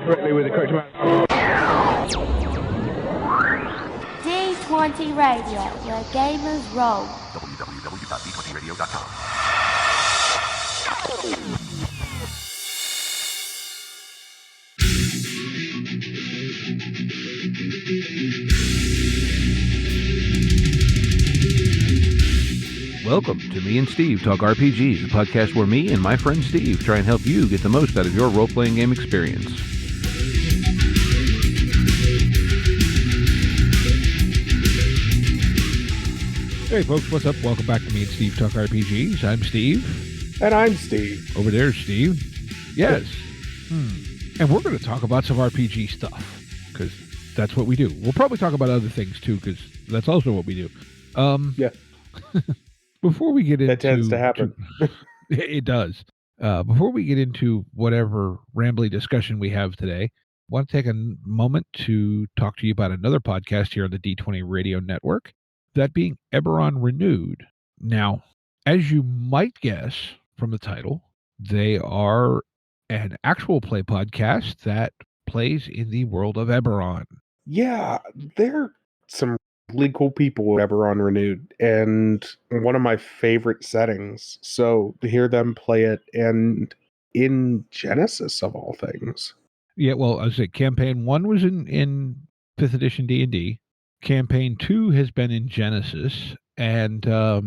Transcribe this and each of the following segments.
correctly with the correct amount. D20 Radio, where gamers roll. www.d20radio.com. Welcome to Me and Steve Talk RPGs, a podcast where me and my friend Steve try and help you get the most out of your role-playing game experience. Hey folks, what's up? Welcome back to Me and Steve Talk RPGs. I'm Steve. And I'm Steve. Over there, Steve. Yes. And we're going to talk about some RPG stuff, because that's what we do. We'll probably talk about other things too, because that's also what we do. Yeah. Before we get into... That tends to happen. It does. Before we get into whatever rambly discussion we have today, I want to take a moment to talk to you about another podcast here on the D20 Radio Network, that being Eberron Renewed. Now, as you might guess from the title, they are an actual play podcast that plays in the world of Eberron. Yeah, they're some really cool people at Eberron Renewed, and one of my favorite settings. So to hear them play it, and in Genesis of all things. Yeah, well, I was saying Campaign 1 was in 5th edition D&D. Campaign 2 has been in Genesis, and I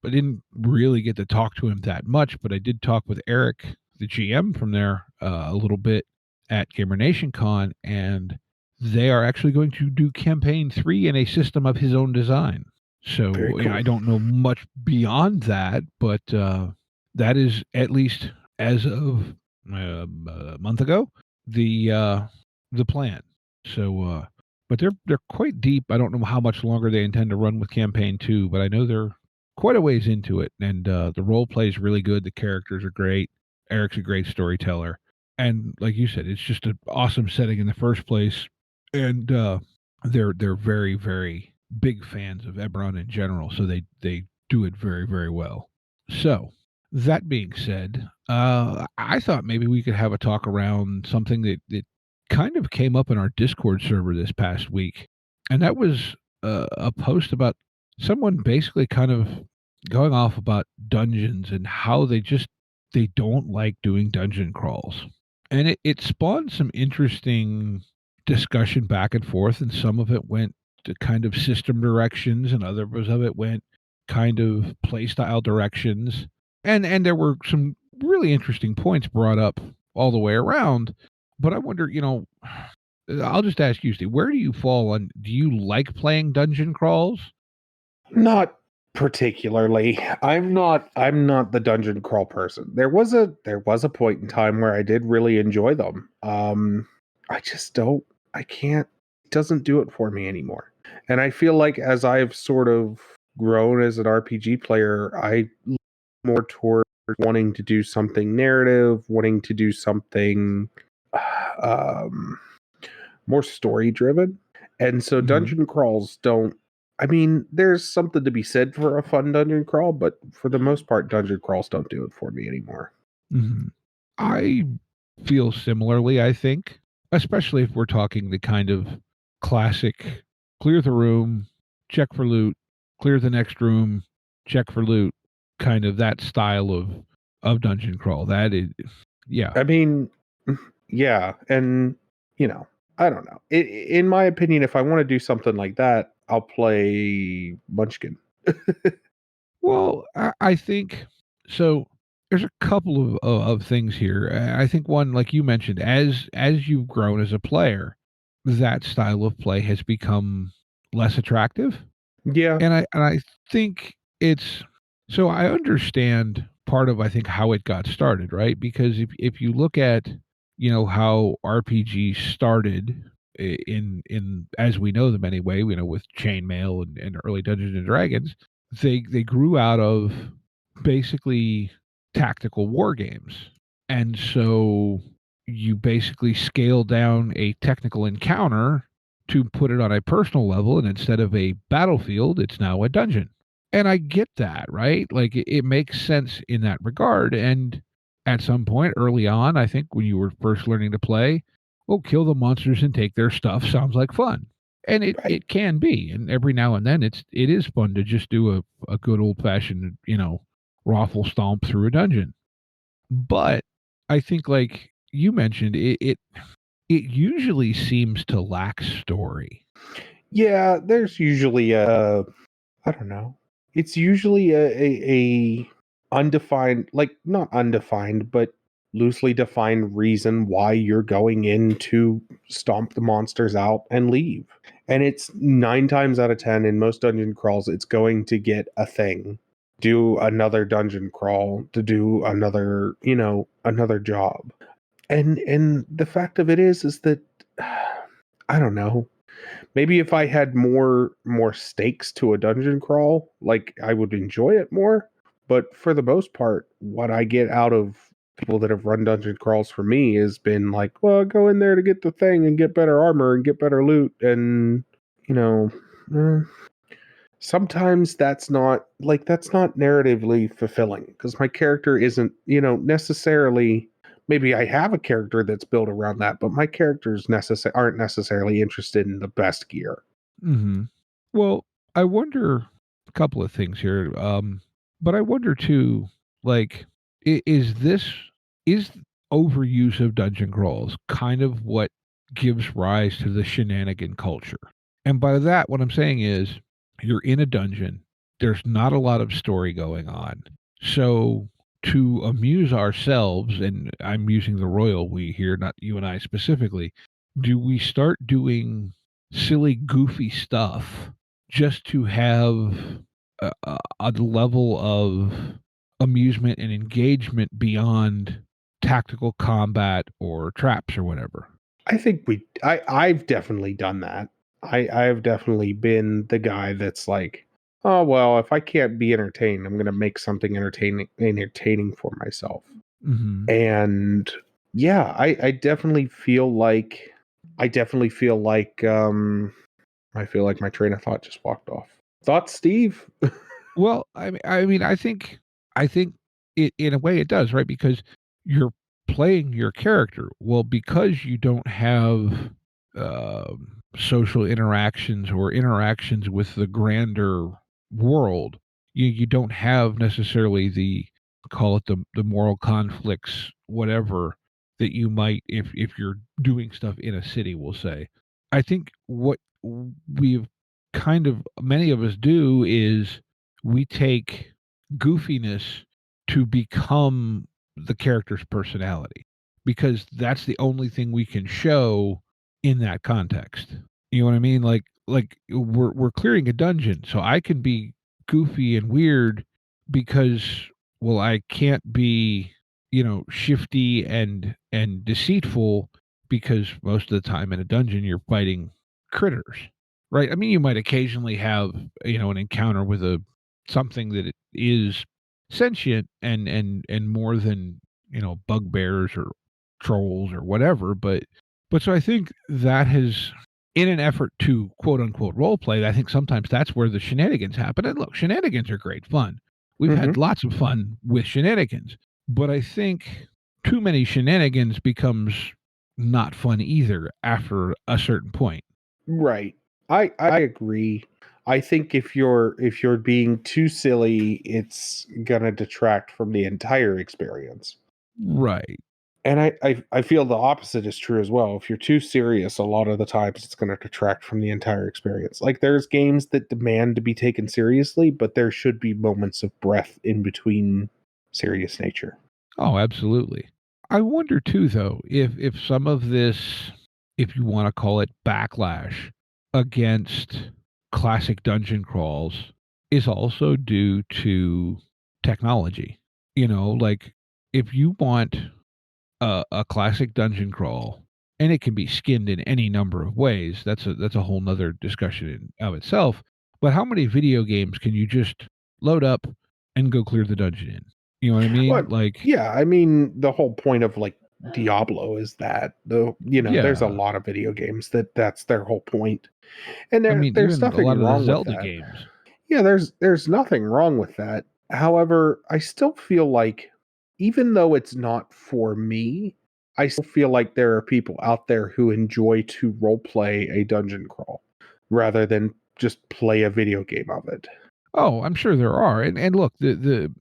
didn't really get to talk to him that much, but I did talk with Eric, the GM from there, a little bit at Gamer Nation Con, and they are actually going to do Campaign 3 in a system of his own design. So Cool. I don't know much beyond that, but that is, at least as of a month ago, the plan. So, but they're quite deep. I don't know how much longer they intend to run with Campaign 2, but I know they're quite a ways into it, and the role play is really good. The characters are great. Eric's a great storyteller, and like you said, it's just an awesome setting in the first place. And they're very, very big fans of Eberron in general, so they do it very, very well. So that being said, I thought maybe we could have a talk around something that kind of came up in our Discord server this past week, and that was a post about someone basically kind of going off about dungeons and how they don't like doing dungeon crawls. And it spawned some interesting discussion back and forth, and some of it went to kind of system directions, and others of it went kind of playstyle directions. And there were some really interesting points brought up all the way around. But I wonder, I'll just ask you, Steve, where do you fall on, do you like playing dungeon crawls? Not particularly. I'm not the dungeon crawl person. There was a point in time where I did really enjoy them. I can't, it doesn't do it for me anymore. And I feel like as I've sort of grown as an RPG player, I look more toward wanting to do something narrative, wanting to do something more story driven. And so dungeon crawls there's something to be said for a fun dungeon crawl, but for the most part, dungeon crawls don't do it for me anymore. Mm-hmm. I feel similarly, I think, especially if we're talking the kind of classic clear the room, check for loot, clear the next room, check for loot, kind of that style of dungeon crawl. That is, yeah. I mean, yeah, and, I don't know. In my opinion, if I want to do something like that, I'll play Munchkin. Well, I think, so there's a couple of things here. I think one, like you mentioned, as you've grown as a player, that style of play has become less attractive. Yeah. And I think it's, so I understand part of, I think, how it got started, right? Because if you look at, how RPGs started in as we know them anyway, with chainmail and early Dungeons and Dragons, they grew out of basically tactical war games. And so you basically scale down a technical encounter to put it on a personal level, and instead of a battlefield, it's now a dungeon. And I get that, right? Like, it makes sense in that regard. And at some point early on, I think when you were first learning to play, well, kill the monsters and take their stuff sounds like fun. And Right. it can be. And every now and then it is fun to just do a good old fashioned, raffle stomp through a dungeon. But I think like you mentioned, it usually seems to lack story. Yeah, there's usually I don't know. It's usually a undefined, like not undefined, but loosely defined reason why you're going in to stomp the monsters out and leave. And it's 9 times out of 10 in most dungeon crawls, it's going to get a thing. Do another dungeon crawl to do another, another job. And the fact of it is that I don't know. Maybe if I had more stakes to a dungeon crawl, like I would enjoy it more. But for the most part, what I get out of people that have run dungeon crawls for me has been like, well, go in there to get the thing and get better armor and get better loot, and you know, eh, sometimes that's not narratively fulfilling because my character isn't, necessarily. Maybe I have a character that's built around that, but my characters aren't necessarily interested in the best gear. Hmm. Well, I wonder a couple of things here. But I wonder too, like, is overuse of dungeon crawls kind of what gives rise to the shenanigan culture? And by that, what I'm saying is, you're in a dungeon. There's not a lot of story going on. So to amuse ourselves, and I'm using the royal we here, not you and I specifically, do we start doing silly, goofy stuff just to have a level of amusement and engagement beyond tactical combat or traps or whatever? I think I've definitely done that. I've definitely been the guy that's like, oh well, if I can't be entertained, I'm gonna make something entertaining for myself. Hmm. And yeah, I definitely feel like I feel like my train of thought just walked off. Thoughts, Steve? Well, I mean, I think it in a way it does, right? Because you're playing your character. Well, because you don't have social interactions or interactions with the grander world, you don't have necessarily the, call it the moral conflicts, whatever, that you might if you're doing stuff in a city. We'll say. I think what we've kind of many of us do is we take goofiness to become the character's personality because that's the only thing we can show in that context. You know what I mean? Like we're clearing a dungeon, so I can be goofy and weird because, well, I can't be, shifty and deceitful because most of the time in a dungeon you're fighting critters. Right? I mean, you might occasionally have, an encounter with a something that it is sentient and more than, bugbears or trolls or whatever, but so I think that has, in an effort to quote unquote role play, I think sometimes that's where the shenanigans happen. And look, shenanigans are great fun. We've Hmm. had lots of fun with shenanigans, but I think too many shenanigans becomes not fun either after a certain point. Right. I agree. I think if you're being too silly, it's gonna detract from the entire experience. Right. And I feel the opposite is true as well. If you're too serious, a lot of the times it's gonna detract from the entire experience. Like there's games that demand to be taken seriously, but there should be moments of breath in between serious nature. Oh, absolutely. I wonder too, though, if some of this, if you want to call it backlash against classic dungeon crawls, is also due to technology. Like if you want a classic dungeon crawl, and it can be skinned in any number of ways. That's a whole nother discussion in of itself. But how many video games can you just load up and go clear the dungeon in? You know what I mean? Well, Like, yeah, I mean the whole point of like Diablo is that there's a yeah. lot of video games that's their whole point. And I mean, there's even a nothing lot of the wrong with Zelda that. games. Yeah, there's nothing wrong with that. However, I still feel like even though it's not for me, I still feel like there are people out there who enjoy to role play a dungeon crawl rather than just play a video game of it. Oh, I'm sure there are. And look, the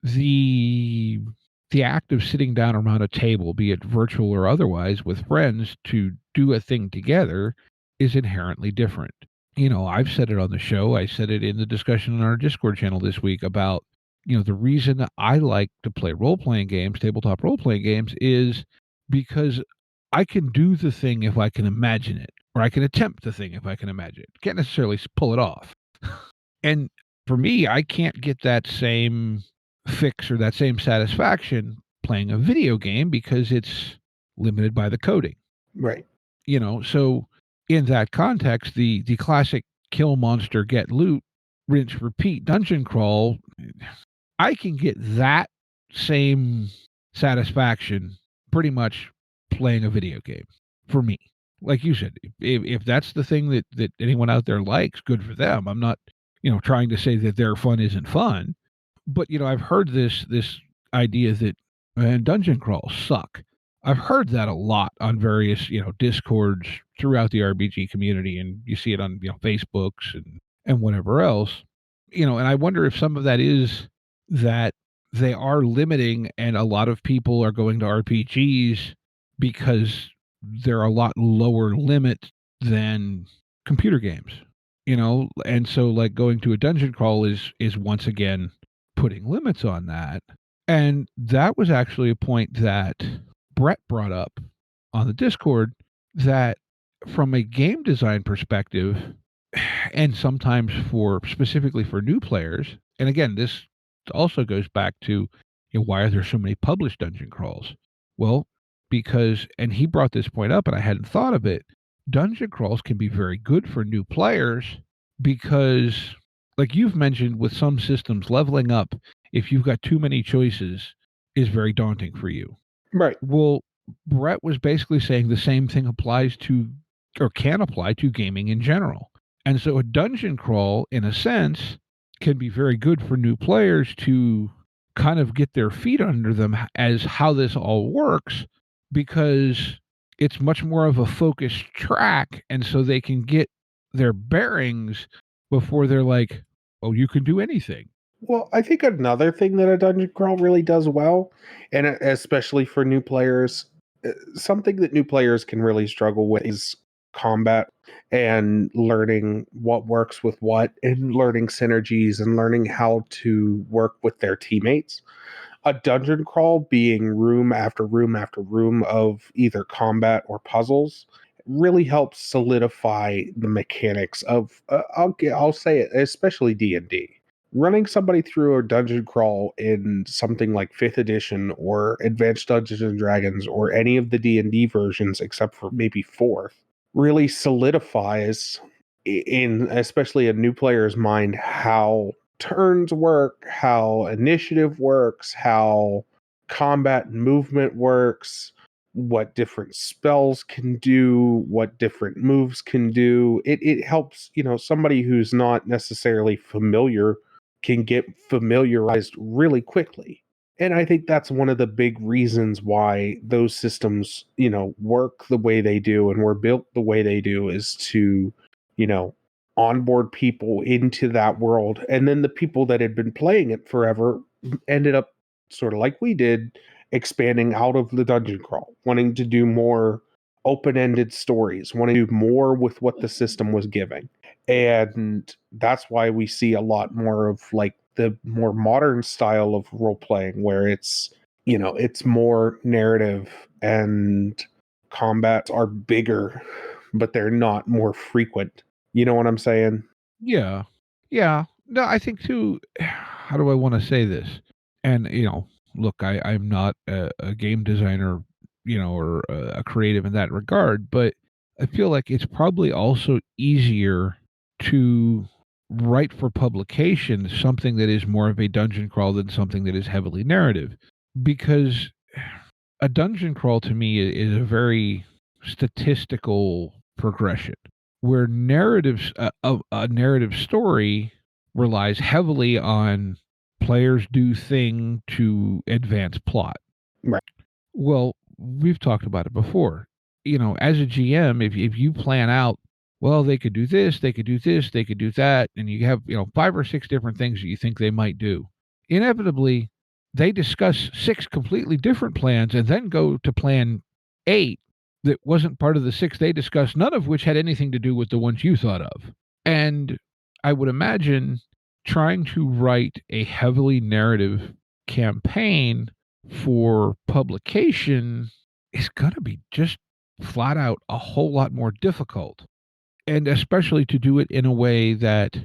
the act of sitting down around a table, be it virtual or otherwise, with friends to do a thing together is inherently different. I've said it on the show. I said it in the discussion on our Discord channel this week about, the reason I like to play role playing games, tabletop role playing games, is because I can do the thing if I can imagine it, or I can attempt the thing if I can imagine it. Can't necessarily pull it off. And for me, I can't get that same fix or that same satisfaction playing a video game because it's limited by the coding. Right. So in that context, the classic kill monster, get loot, rinse, repeat dungeon crawl, I can get that same satisfaction pretty much playing a video game for me. Like you said, if that's the thing that anyone out there likes, good for them. I'm not, trying to say that their fun isn't fun, but I've heard this idea that dungeon crawls suck. I've heard that a lot on various discords throughout the RPG community, and you see it on Facebooks and whatever else. And I wonder if some of that is that they are limiting, and a lot of people are going to RPGs because they're a lot lower limit than computer games. And so like going to a dungeon crawl is once again putting limits on that. And that was actually a point that Brett brought up on the Discord, that from a game design perspective, and sometimes specifically for new players, and again, this also goes back to why are there so many published dungeon crawls? Well, because, and he brought this point up and I hadn't thought of it, dungeon crawls can be very good for new players because, like you've mentioned, with some systems, leveling up, if you've got too many choices, is very daunting for you. Right. Well, Brett was basically saying the same thing applies to, or can apply to, gaming in general. And so a dungeon crawl, in a sense, can be very good for new players to kind of get their feet under them as how this all works, because it's much more of a focused track. And so they can get their bearings before they're like, oh, you can do anything. Well, I think another thing that a dungeon crawl really does well, and especially for new players, something that new players can really struggle with is combat and learning what works with what, and learning synergies and learning how to work with their teammates. A dungeon crawl being room after room after room of either combat or puzzles really helps solidify the mechanics of I'll say it, especially D&D. Running somebody through a dungeon crawl in something like 5th edition or Advanced Dungeons and Dragons or any of the D&D versions except for maybe 4th really solidifies in especially a new player's mind how turns work, how initiative works, how combat and movement works, what different spells can do, what different moves can do. It helps, somebody who's not necessarily familiar can get familiarized really quickly. And I think that's one of the big reasons why those systems, work the way they do and were built the way they do, is to, onboard people into that world. And then the people that had been playing it forever ended up, sort of like we did, expanding out of the dungeon crawl, wanting to do more open-ended stories, wanting to do more with what the system was giving. And that's why we see a lot more of like the more modern style of role playing, where it's more narrative and combats are bigger, but they're not more frequent. You know what I'm saying? Yeah. Yeah. No, I think too, how do I want to say this? And, look, I'm not a game designer, or a creative in that regard, but I feel like it's probably also easier to write for publication something that is more of a dungeon crawl than something that is heavily narrative. Because a dungeon crawl to me is a very statistical progression, where narratives a narrative story relies heavily on players do thing to advance plot. Right. Well, we've talked about it before. As a GM, if you plan out, well, they could do this, they could do this, they could do that, and you have 5 or 6 different things that you think they might do. Inevitably, they discuss 6 completely different plans and then go to plan 8 that wasn't part of the 6 they discussed, none of which had anything to do with the ones you thought of. And I would imagine trying to write a heavily narrative campaign for publication is going to be just flat out a whole lot more difficult. And especially to do it in a way that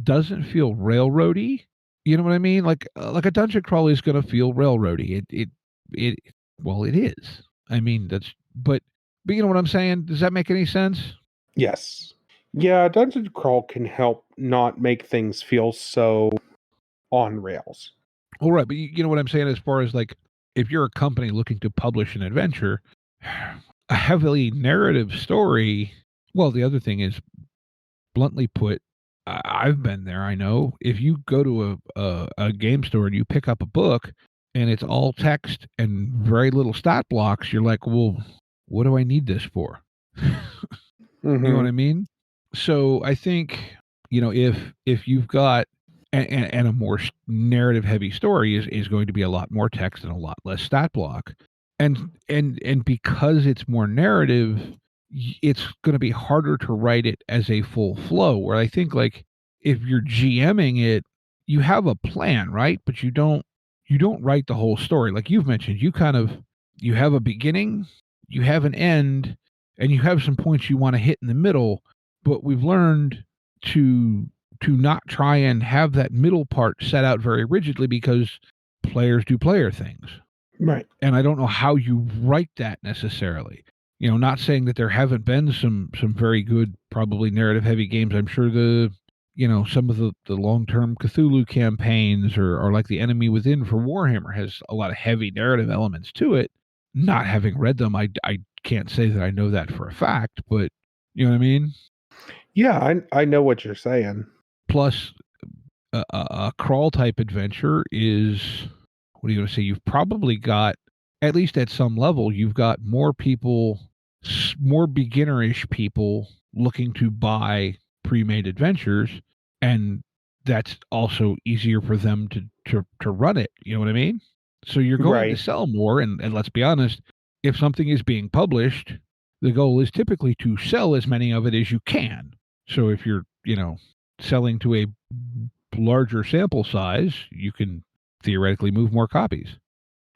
doesn't feel railroady. You know what I mean? Like a dungeon crawl is going to feel railroady. It well, it is. I mean, but you know what I'm saying? Does that make any sense? Yes. Yeah, dungeon crawl can help not make things feel so on rails. All right, but you know what I'm saying as far as like if you're a company looking to publish an adventure, a heavily narrative story. Well, the other thing is, bluntly put, I've been there. I know if you go to a game store and you pick up a book and it's all text and very little stat blocks, you're like, well, what do I need this for? You know what I mean? So I think if you've got and a more narrative heavy story is going to be a lot more text and a lot less stat block, and because it's more narrative, it's going to be harder to write it as a full flow. Where I think like if you're GMing it, you have a plan, right? But you don't write the whole story. Like you've mentioned, you have a beginning, you have an end, and you have some points you want to hit in the middle. But we've learned to not try and have that middle part set out very rigidly because players do player things. Right. And I don't know how you write that necessarily. Not saying that there haven't been some very good, probably narrative heavy games. I'm sure some of the long-term Cthulhu campaigns or like the Enemy Within for Warhammer has a lot of heavy narrative elements to it. Not having read them, I can't say that I know that for a fact, but you know what I mean? Yeah, I know what you're saying. Plus, a crawl type adventure is, what are you going to say? You've probably got, at least at some level, you've got more people, more beginnerish people looking to buy pre-made adventures, and that's also easier for them to run it. You know what I mean? So you're going to sell more, and let's be honest, if something is being published, the goal is typically to sell as many of it as you can. So if you're, selling to a larger sample size, you can theoretically move more copies.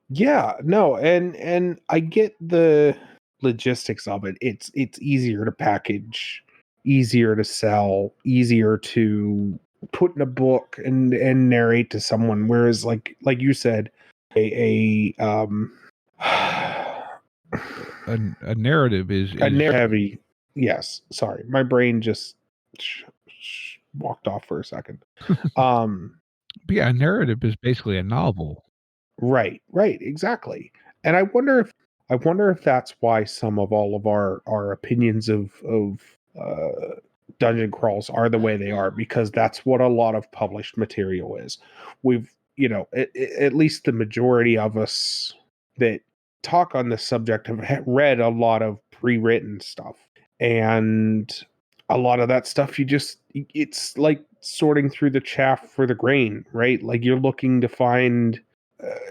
Yeah, no, and I get the logistics of it. It's easier to package, easier to sell, easier to put in a book and narrate to someone. Whereas like you said, a narrative is heavy. Yes, sorry, my brain just walked off for a second. But yeah, a narrative is basically a novel. Right, exactly. And I wonder if that's why some of all of our opinions of dungeon crawls are the way they are, because that's what a lot of published material is. We've, at least the majority of us that talk on this subject have read a lot of pre-written stuff, and a lot of that stuff it's like sorting through the chaff for the grain, right? Like you're looking to find,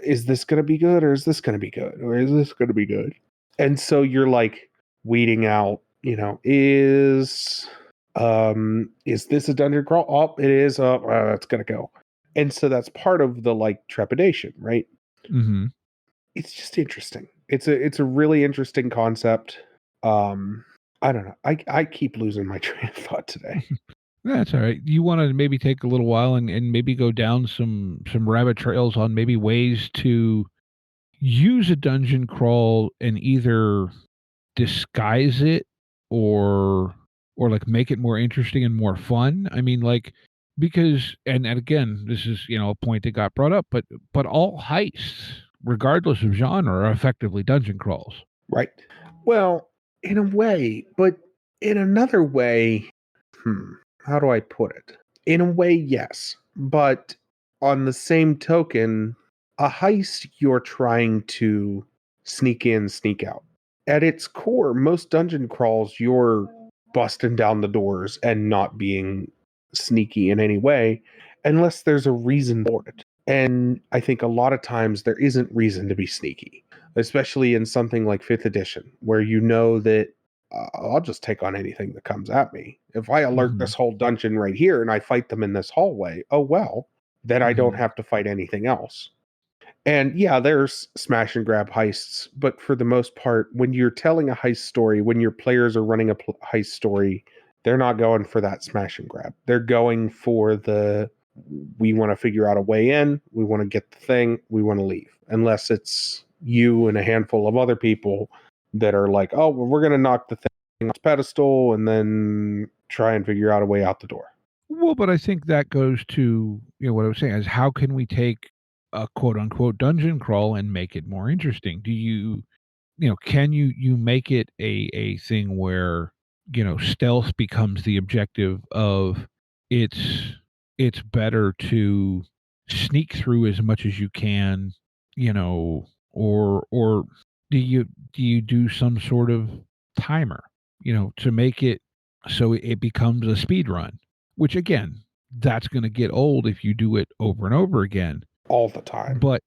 is this going to be good, or is this going to be good, or is this going to be good? And so you're like weeding out, is this a dungeon crawl? Oh, it is. That's going to go. And so that's part of the like trepidation, right? Mm-hmm. It's just interesting. It's a really interesting concept. I don't know. I keep losing my train of thought today. That's all right. You want to maybe take a little while and maybe go down some rabbit trails on maybe ways to use a dungeon crawl and either disguise it or like make it more interesting and more fun. I mean, like, because and again, this is a point that got brought up, but all heists, regardless of genre, are effectively dungeon crawls. Right. Well, in a way, but in another way, how do I put it? In a way, yes, but on the same token, a heist, you're trying to sneak in, sneak out. At its core, most dungeon crawls, you're busting down the doors and not being sneaky in any way unless there's a reason for it. And I think a lot of times there isn't reason to be sneaky, especially in something like 5th edition, where you know that I'll just take on anything that comes at me. If I alert Mhm. this whole dungeon right here and I fight them in this hallway, oh well, then I don't Mhm. have to fight anything else. And yeah, there's smash and grab heists, but for the most part, when you're telling a heist story, when your players are running a heist story, they're not going for that smash and grab. They're going for the we want to figure out a way in, we want to get the thing, we want to leave. Unless it's you and a handful of other people that are like, oh, well, we're going to knock the thing off its pedestal and then try and figure out a way out the door. Well, but I think that goes to, what I was saying is how can we take a quote unquote dungeon crawl and make it more interesting? Do can you make it a thing where, stealth becomes the objective of it's it's better to sneak through as much as you can, or do you do some sort of timer, to make it so it becomes a speed run, which again, that's going to get old if you do it over and over again, All the time. but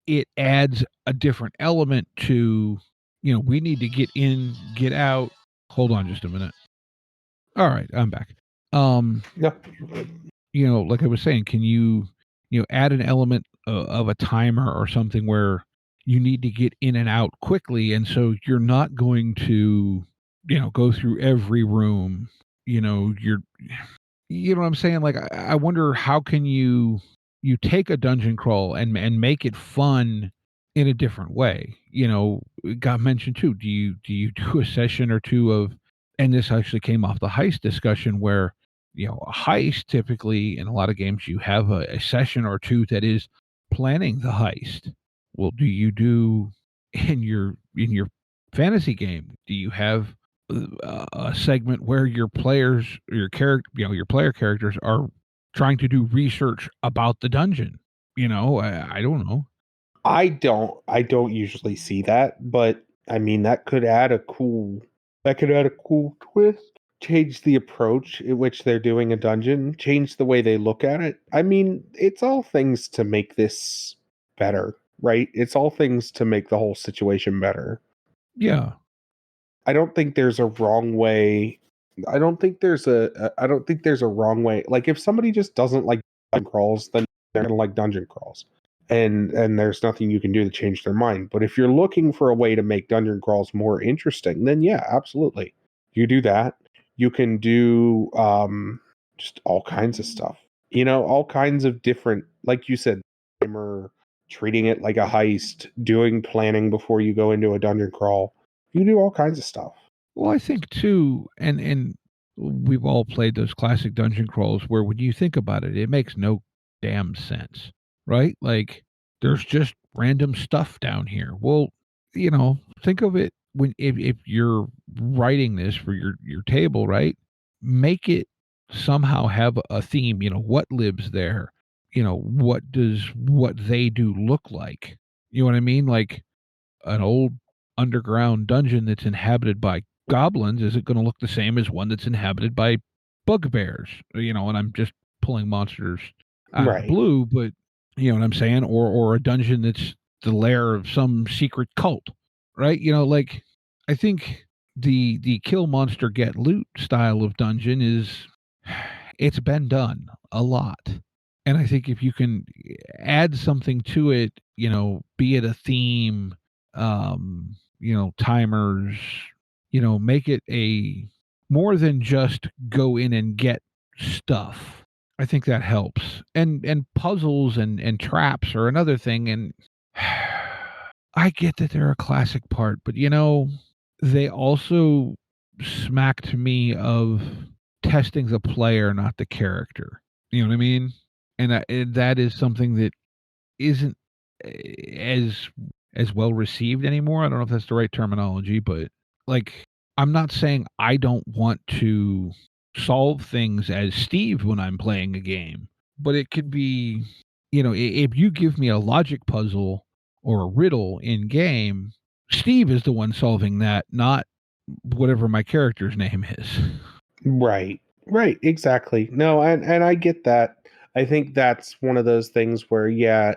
it adds a different element to, we need to get in, get out. Hold on just a minute. All right, I'm back. Yeah. Like I was saying, can you, add an element of a timer or something where you need to get in and out quickly, and so you're not going to, go through every room. You know what I'm saying? Like, I wonder how can you take a dungeon crawl and make it fun in a different way. It got mentioned too. Do you do a session or two of, and this actually came off the heist discussion where, a heist typically in a lot of games you have a session or two that is planning the heist. Well, do you do in your fantasy game? Do you have a segment where your players, your character, your player characters are trying to do research about the dungeon? I don't know. I don't usually see that, but I mean that could add a cool twist. Change the approach in which they're doing a dungeon, change the way they look at it. I mean, it's all things to make this better, right? It's all things to make the whole situation better. Yeah. I don't think there's a wrong way. I don't think there's a wrong way. Like if somebody just doesn't like dungeon crawls, then they're gonna like dungeon crawls. And there's nothing you can do to change their mind. But if you're looking for a way to make dungeon crawls more interesting, then yeah, absolutely. You do that. You can do just all kinds of stuff. All kinds of different, like you said, timer, treating it like a heist, doing planning before you go into a dungeon crawl. You do all kinds of stuff. Well, I think too, and we've all played those classic dungeon crawls where when you think about it, it makes no damn sense, right? Like there's just random stuff down here. Well, think of it when if you're writing this for your table, right? Make it somehow have a theme. What lives there? What does what they do look like? You know what I mean? Like an old underground dungeon that's inhabited by goblins isn't going to look the same as one that's inhabited by bugbears, and I'm just pulling monsters out of the Right. blue, but you know what I'm saying? Or a dungeon that's the lair of some secret cult, right? Like I think the kill monster get loot style of dungeon is it's been done a lot. And I think if you can add something to it, be it a theme, timers, make it a more than just go in and get stuff. I think that helps. And puzzles and traps are another thing. And I get that they're a classic part, but they also smack to me of testing the player, not the character. You know what I mean? And that is something that isn't as well received anymore. I don't know if that's the right terminology, but like I'm not saying I don't want to solve things as Steve when I'm playing a game, but it could be if you give me a logic puzzle or a riddle in game, Steve is the one solving that, not whatever my character's name is. Right. Right. Exactly. No, and I get that. I think that's one of those things where, yeah,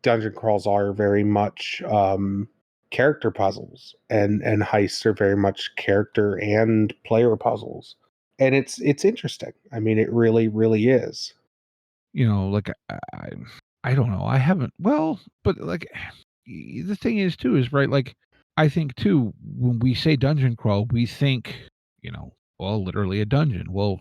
dungeon crawls are very much character puzzles, and heists are very much character and player puzzles. And it's interesting. I mean, it really, really is. Like I don't know. I haven't. Well, but like the thing is too is right. Like I think too when we say dungeon crawl, we think well, literally a dungeon. Well,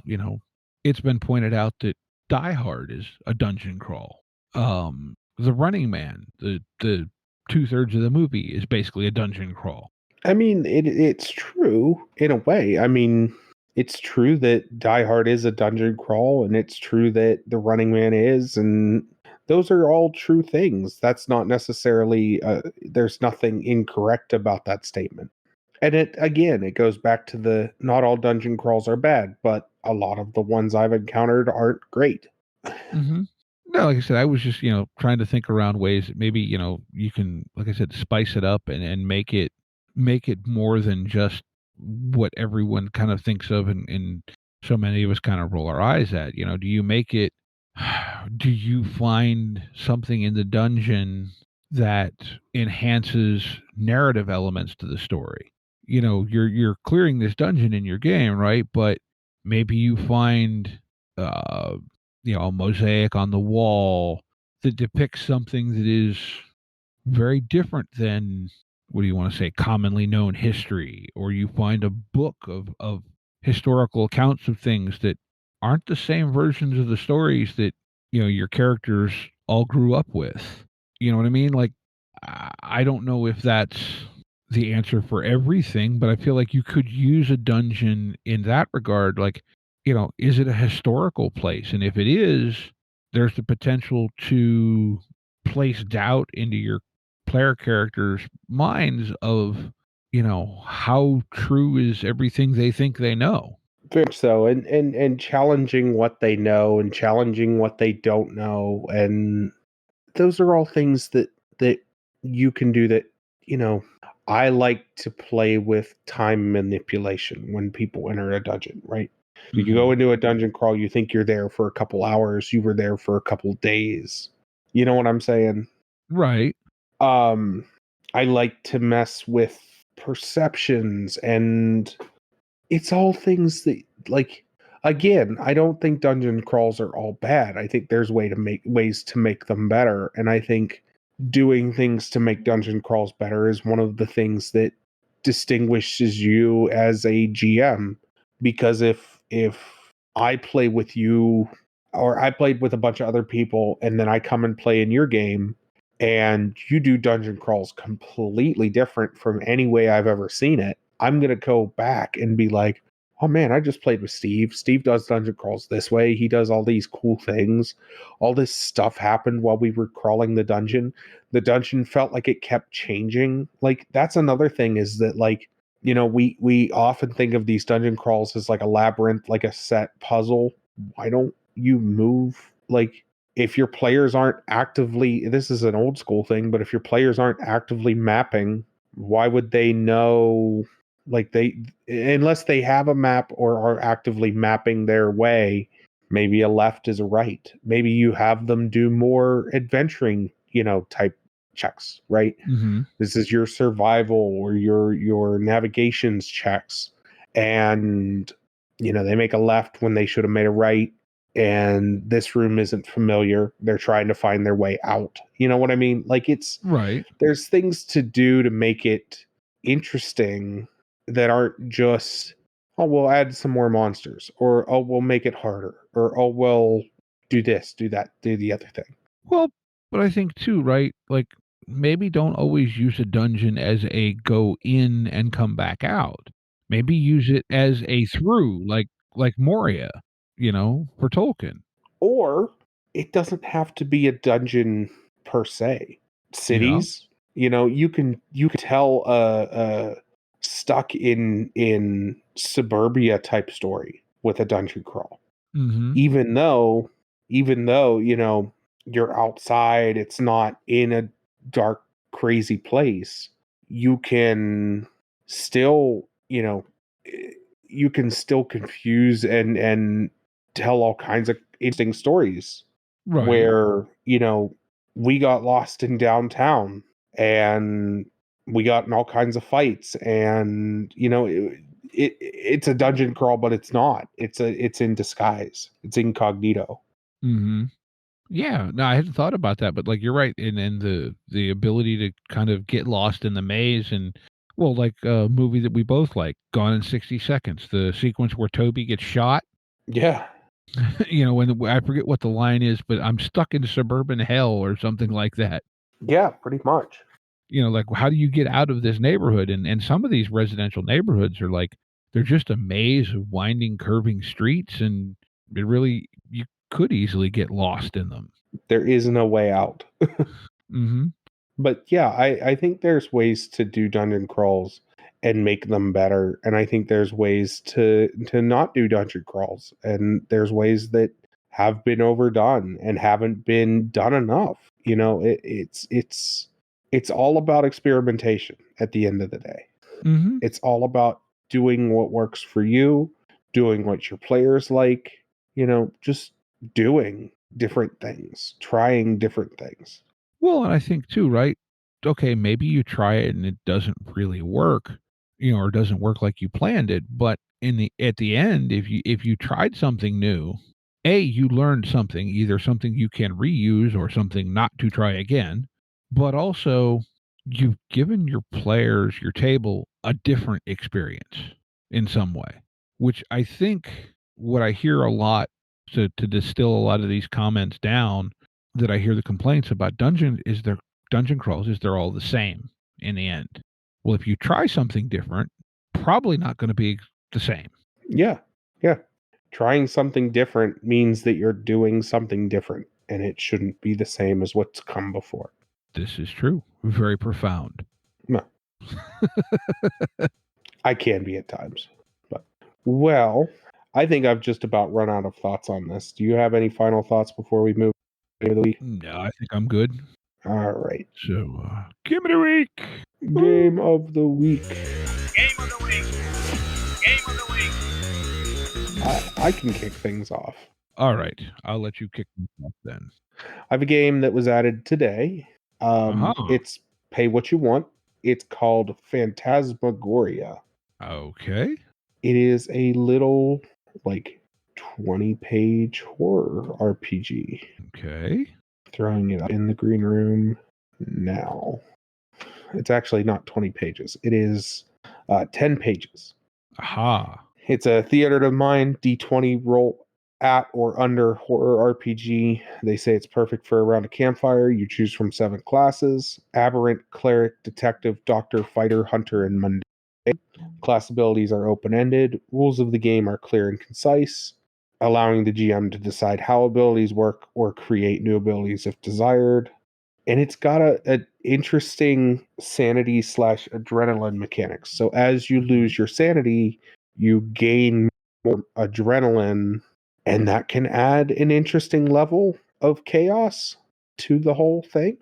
it's been pointed out that Die Hard is a dungeon crawl. The Running Man, the 2/3 of the movie is basically a dungeon crawl. I mean, it's true in a way. I mean, it's true that Die Hard is a dungeon crawl, and it's true that The Running Man is, and those are all true things. That's not necessarily, there's nothing incorrect about that statement. And it goes back to the not all dungeon crawls are bad, but a lot of the ones I've encountered aren't great. Mm-hmm. No, like I said, I was just trying to think around ways that maybe you can, like I said, spice it up and make it more than just what everyone kind of thinks of, and so many of us kind of roll our eyes at. Do you make it? Do you find something in the dungeon that enhances narrative elements to the story? You're clearing this dungeon in your game, right? But maybe you find uh a mosaic on the wall that depicts something that is very different than, what do you want to say, commonly known history, or you find a book of historical accounts of things that aren't the same versions of the stories that your characters all grew up with. You know what I mean? Like, I don't know if that's the answer for everything, but I feel like you could use a dungeon in that regard. Like, is it a historical place? And if it is, there's the potential to place doubt into your player characters' minds of, how true is everything they think they know. Very much so, and challenging what they know and challenging what they don't know, and those are all things that you can do. That I like to play with time manipulation when people enter a dungeon. Right, you go into a dungeon crawl, you think you're there for a couple hours, you were there for a couple days. You know what I'm saying? Right. I like to mess with perceptions, and it's all things that, like, again, I don't think dungeon crawls are all bad. I think there's ways to make them better, and I think doing things to make dungeon crawls better is one of the things that distinguishes you as a GM. Because if I play with you, or I played with a bunch of other people, and then I come and play in your game, and you do dungeon crawls completely different from any way I've ever seen it, I'm going to go back and be like, oh man, I just played with Steve. Steve does dungeon crawls this way. He does all these cool things. All this stuff happened while we were crawling the dungeon. The dungeon felt like it kept changing. Like, that's another thing, is that, like, we often think of these dungeon crawls as like a labyrinth, like a set puzzle. Why don't you move? Like, if your players aren't actively, this is an old school thing, but if your players aren't actively mapping, why would they know? Like, unless they have a map or are actively mapping their way, maybe a left is a right. Maybe you have them do more adventuring, type checks, right? Mm-hmm. This is your survival or your navigations checks, and they make a left when they should have made a right, and this room isn't familiar. They're trying to find their way out. You know what I mean? Like, Right. there's things to do to make it interesting that aren't just, oh, we'll add some more monsters, or, oh, we'll make it harder, or, oh, we'll do this, do that, do the other thing. Well, but I think too, right? Like, maybe don't always use a dungeon as a go in and come back out. Maybe use it as a through, like Moria, for Tolkien. Or it doesn't have to be a dungeon per se. Yeah. Cities, you can tell a stuck in suburbia type story with a dungeon crawl. Mm-hmm. Even though, you're outside, it's not in a dark, crazy place, you can still, you can still confuse and tell all kinds of interesting stories Right. where, we got lost in downtown and we got in all kinds of fights and, it's a dungeon crawl, but it's not. It's in disguise. It's incognito. Mm-hmm. Yeah, no, I hadn't thought about that, but like you're right, and the ability to kind of get lost in the maze, and well, like a movie that we both like, Gone in 60 Seconds, the sequence where Toby gets shot. Yeah. When I forget what the line is, but I'm stuck in suburban hell or something like that. Yeah, pretty much. Like how do you get out of this neighborhood? And some of these residential neighborhoods are like they're just a maze of winding, curving streets, and it really you could easily get lost in them. There is no way out. Mm-hmm. But yeah, I think there's ways to do dungeon crawls and make them better. And I think there's ways to not do dungeon crawls. And there's ways that have been overdone and haven't been done enough. It's all about experimentation at the end of the day. Mm-hmm. It's all about doing what works for you, doing what your players like, just doing different things, trying different things. Well, and I think too, right? Okay, maybe you try it and it doesn't really work, or doesn't work like you planned it. But at the end, if you tried something new, you learned something, either something you can reuse or something not to try again. But also, you've given your players, your table, a different experience in some way, which I think what I hear a lot to distill a lot of these comments down that I hear the complaints about dungeon crawls is they're all the same in the end. Well, if you try something different, probably not going to be the same. Yeah. Yeah. Trying something different means that you're doing something different and it shouldn't be the same as what's come before. This is true. Very profound. No. I can be at times. But well, I think I've just about run out of thoughts on this. Do you have any final thoughts before we move to the week? No, I think I'm good. All right. So, give me the week. Game of the week. Game of the week. Game of the week. I can kick things off. All right. I'll let you kick me off then. I have a game that was added today. It's pay what you want. It's called Phantasmagoria. Okay. It is a little, 20-page horror RPG. Okay. Throwing it up in the green room now. It's actually not 20 pages. It is 10 pages. Aha. It's a theater of mind D20 roll at or under horror RPG. They say it's perfect for around a campfire. You choose from 7 classes: aberrant, cleric, detective, doctor, fighter, hunter, and mundane. Class abilities are open-ended. Rules of the game are clear and concise, allowing the GM to decide how abilities work or create new abilities if desired. And it's got an interesting sanity / adrenaline mechanics. So as you lose your sanity, you gain more adrenaline, and that can add an interesting level of chaos to the whole thing.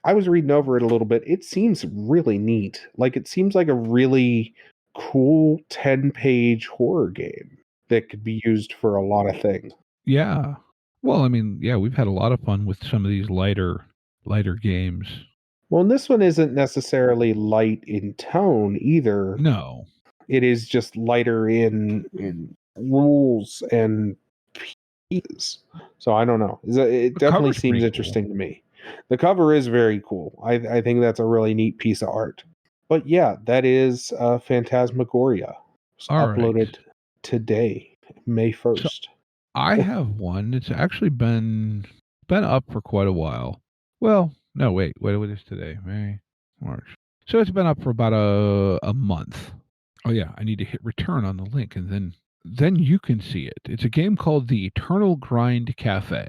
I was reading over it a little bit. It seems really neat. It seems like a really cool 10-page horror game that could be used for a lot of things. Yeah. Well, I mean, yeah, we've had a lot of fun with some of these lighter games. Well, and this one isn't necessarily light in tone either. No. It is just lighter in rules and pieces. So I don't know. It definitely seems interesting to me. The cover is very cool. I think that's a really neat piece of art. But yeah, that is Phantasmagoria. It's uploaded today, May 1st. So I have one. It's actually been up for quite a while. Well, no, wait. What is today? May, March. So it's been up for about a month. Oh yeah, I need to hit return on the link, and then you can see it. It's a game called The Eternal Grind Cafe.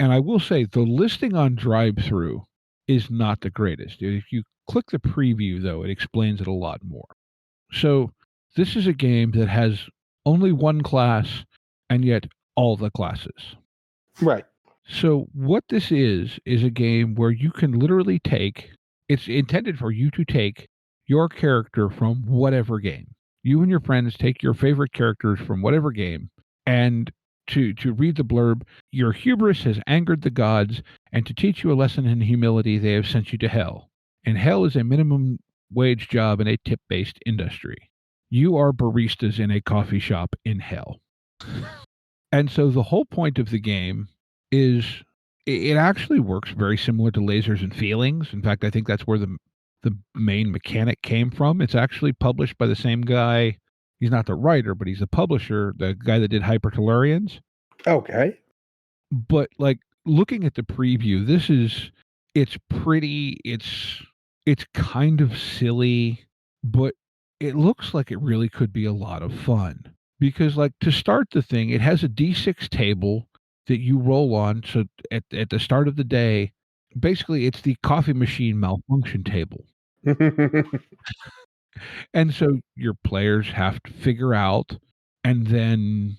And I will say the listing on drive-thru is not the greatest. If you click the preview, though, it explains it a lot more. So this is a game that has only one class and yet all the classes. Right. So what this is a game where you can literally it's intended for you to take your character from whatever game. You and your friends take your favorite characters from whatever game, and to read the blurb, your hubris has angered the gods, and to teach you a lesson in humility, they have sent you to hell. And hell is a minimum wage job in a tip-based industry. You are baristas in a coffee shop in hell. And so the whole point of the game is it actually works very similar to Lasers and Feelings. In fact, I think that's where the main mechanic came from. It's actually published by the same guy. He's not the writer, but he's the publisher, the guy that did Hypertellurians. Okay. But like looking at the preview, it's pretty, it's kind of silly, but it looks like it really could be a lot of fun. Because like to start the thing, it has a D6 table that you roll on. So at the start of the day, basically it's the coffee machine malfunction table. And so your players have to figure out and then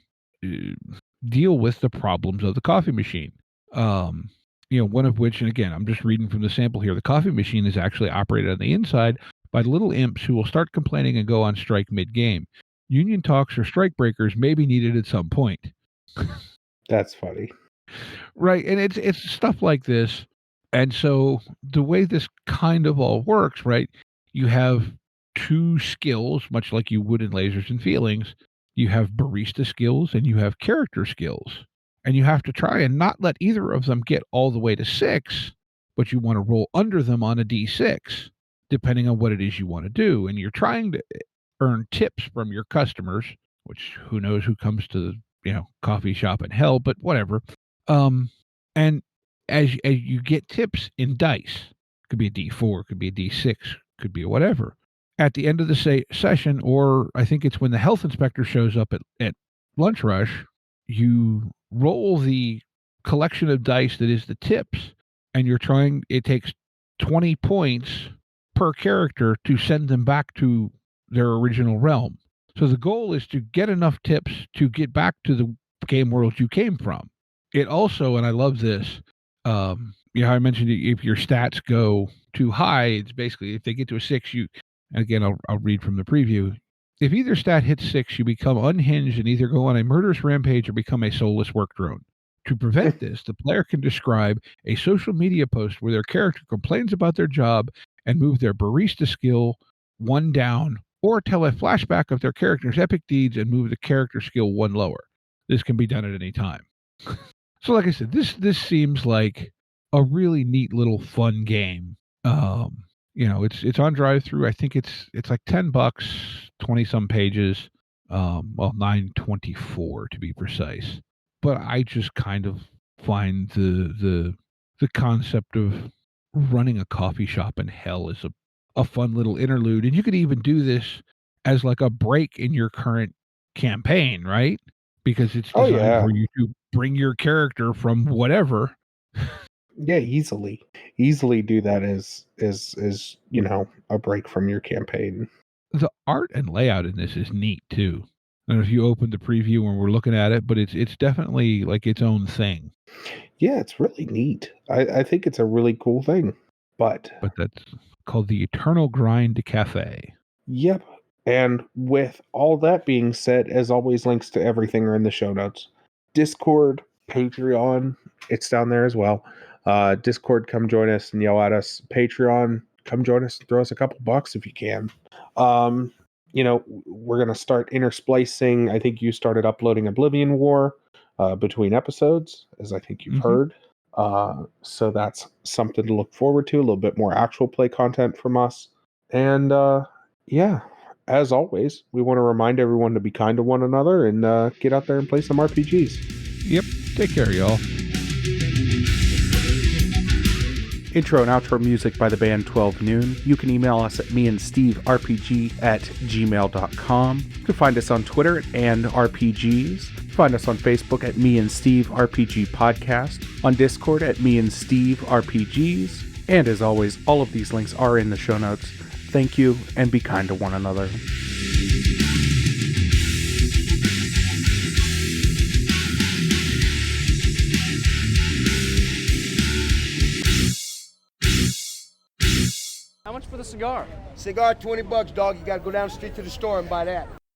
deal with the problems of the coffee machine. One of which, and again, I'm just reading from the sample here, the coffee machine is actually operated on the inside by little imps who will start complaining and go on strike mid-game. Union talks or strike breakers may be needed at some point. That's funny. Right, and it's stuff like this. And so the way this kind of all works, right, you have two skills, much like you would in Lasers and Feelings. You have barista skills and you have character skills. And you have to try and not let either of them get all the way to 6, but you want to roll under them on a D6, depending on what it is you want to do. And you're trying to earn tips from your customers, which who knows who comes to the coffee shop in hell, but whatever. And as you get tips in dice, could be a D4, could be a D6, could be a whatever. At the end of the session, or I think it's when the health inspector shows up at lunch rush, you roll the collection of dice that is the tips, and it takes 20 points per character to send them back to their original realm. So the goal is to get enough tips to get back to the game world you came from. It also, and I love this, I mentioned if your stats go too high, it's basically if they get to a 6, again, I'll read from the preview. If either stat hits 6, you become unhinged and either go on a murderous rampage or become a soulless work drone. To prevent this, the player can describe a social media post where their character complains about their job and move their barista skill 1 down, or tell a flashback of their character's epic deeds and move the character skill 1 lower. This can be done at any time. So like I said, this seems like a really neat little fun game. It's on drive-through. I think it's like $10, 20-some pages. $9.24 to be precise. But I just kind of find the concept of running a coffee shop in hell is a fun little interlude. And you could even do this as like a break in your current campaign, right? Because it's designed for you to bring your character from whatever. Yeah, easily do that as a break from your campaign. The art and layout in this is neat too. I don't know if you opened the preview when we're looking at it, but it's definitely like its own thing. Yeah, it's really neat. I think it's a really cool thing. But that's called the Eternal Grind Cafe. Yep. And with all that being said, as always, links to everything are in the show notes. Discord, Patreon, it's down there as well. Discord, come join us and yell at us. Patreon, come join us and throw us a couple bucks if you can. We're going to start intersplicing. I think you started uploading Oblivion War between episodes, as I think you've heard. So that's something to look forward to, a little bit more actual play content from us. And as always, we want to remind everyone to be kind to one another and get out there and play some RPGs. Yep. Take care, y'all. Intro and outro music by the band 12 Noon. You can email us at meandsteverpg@gmail.com. You can find us on Twitter and RPGs. Find us on Facebook at Me and Steve RPG Podcast. On Discord at Me and Steve RPGs. And as always, all of these links are in the show notes. Thank you, and be kind to one another. cigar? Cigar, $20, dog. You got to go down the street to the store and buy that.